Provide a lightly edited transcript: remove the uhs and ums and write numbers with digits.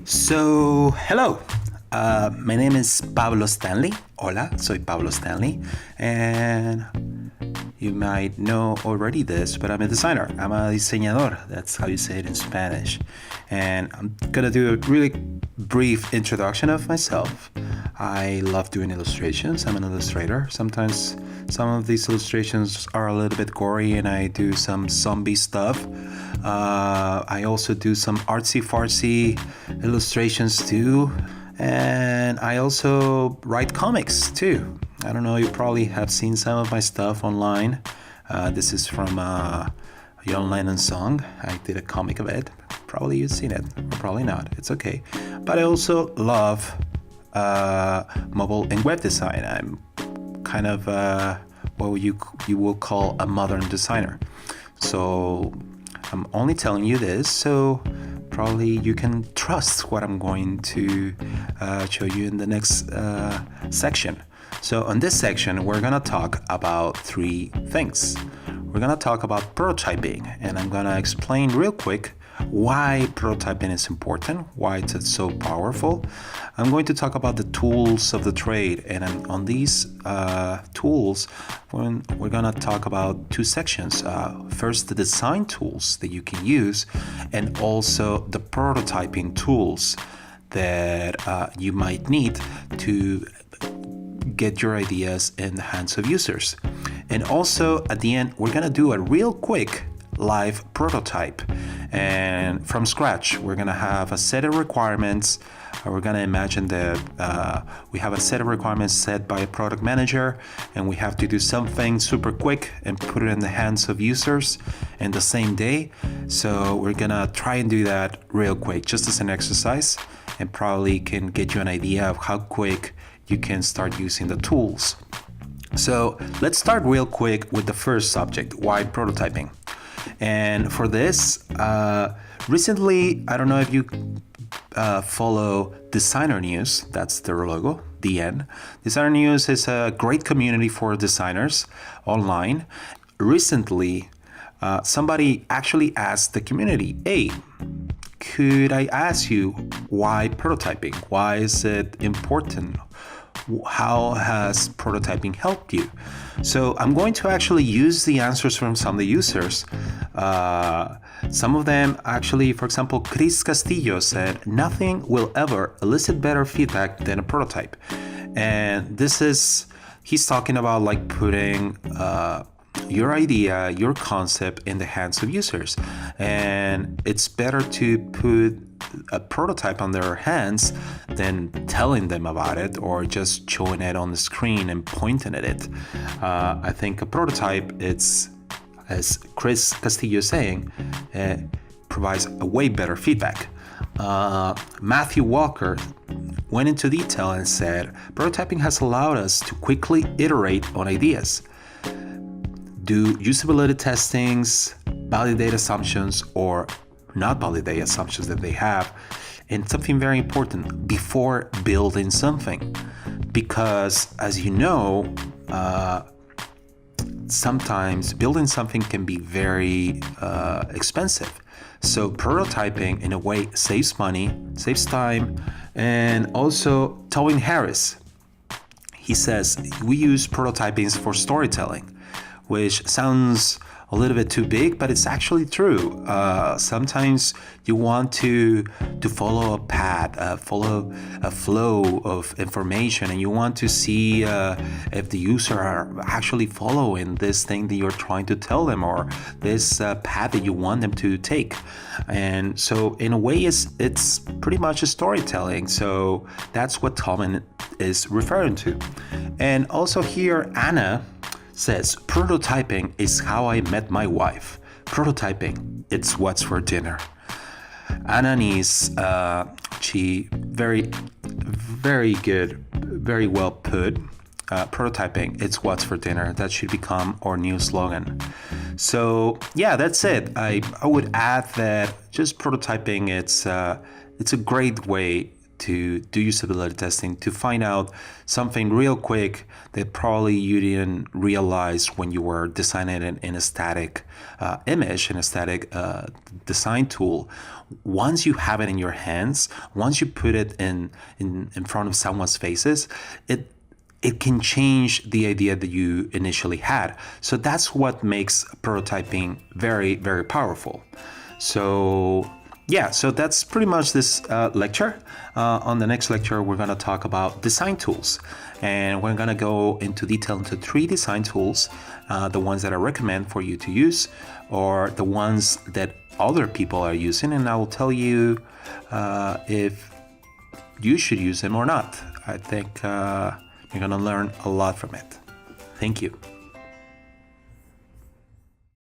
Hello. My name is Pablo Stanley. Hola, soy Pablo Stanley. And you might know already this, but I'm a designer. I'm a diseñador. That's how you say it in Spanish. And I'm gonna do a really brief introduction of myself. I love doing illustrations. I'm an illustrator. Sometimes some of these illustrations are a little bit gory and I do some zombie stuff. I also do some artsy-fartsy illustrations too. And I also write comics too. I don't know, you probably have seen some of my stuff online. This is from a John Lennon song. I did a comic of it. Probably you've seen it, or probably not. It's okay. But I also love mobile and web design. I'm kind of what you will call a modern designer. So I'm only telling you this so probably you can trust what I'm going to show you in the next section. So on this section, we're gonna talk about three things. We're gonna talk about prototyping, and I'm gonna explain real quick why prototyping is important, why it's so powerful. I'm going to talk about the tools of the trade, and on these tools, we're gonna talk about two sections. First, the design tools that you can use, and also the prototyping tools that you might need to get your ideas in the hands of users. And also, at the end, we're gonna do a real quick live prototype, and from scratch we're gonna have a set of requirements. We're gonna imagine that we have a set of requirements set by a product manager, and we have to do something super quick and put it in the hands of users in the same day. So we're gonna try and do that real quick, just as an exercise, and probably can get you an idea of how quick you can start using the tools. So let's start real quick with the first subject, why prototyping. And for this, recently, I don't know if you follow Designer News, that's their logo, DN. Designer News is a great community for designers online. Recently, somebody actually asked the community, hey, could I ask you why prototyping? Why is it important? How has prototyping helped you? So I'm going to actually use the answers from some of the users. Some of them actually, for example, Chris Castillo said, nothing will ever elicit better feedback than a prototype. And he's talking about like putting your idea, your concept in the hands of users. And it's better to put a prototype on their hands than telling them about it or just showing it on the screen and pointing at it. I think a prototype, it's, as Chris Castillo is saying, provides a way better feedback. Matthew Walker went into detail and said, prototyping has allowed us to quickly iterate on ideas, do usability testings, validate assumptions or not validate assumptions that they have, and something very important, before building something. Because as you know, sometimes building something can be very expensive. So prototyping in a way saves money, saves time, and also Tobin Harris, he says, we use prototyping for storytelling, which sounds a little bit too big, but it's actually true. Sometimes you want to follow a path, follow a flow of information, and you want to see if the user are actually following this thing that you're trying to tell them, or this path that you want them to take. And so in a way, it's pretty much a storytelling. So that's what Tobin is referring to. And also here, Anna says, prototyping is how I met my wife. Prototyping, it's what's for dinner. Ananis, she very good, very well put. Prototyping, it's what's for dinner. That should become our new slogan. So yeah, that's it. I would add that just prototyping, it's a great way to do usability testing to find out something real quick that probably you didn't realize when you were designing it in a static image, in a static design tool. Once you have it in your hands, once you put it in front of someone's faces, it can change the idea that you initially had. So that's what makes prototyping very, very powerful. So yeah, so that's pretty much this lecture. On the next lecture, we're going to talk about design tools. And we're going to go into detail into 3 design tools, the ones that I recommend for you to use, or the ones that other people are using. And I will tell you if you should use them or not. I think you're going to learn a lot from it. Thank you.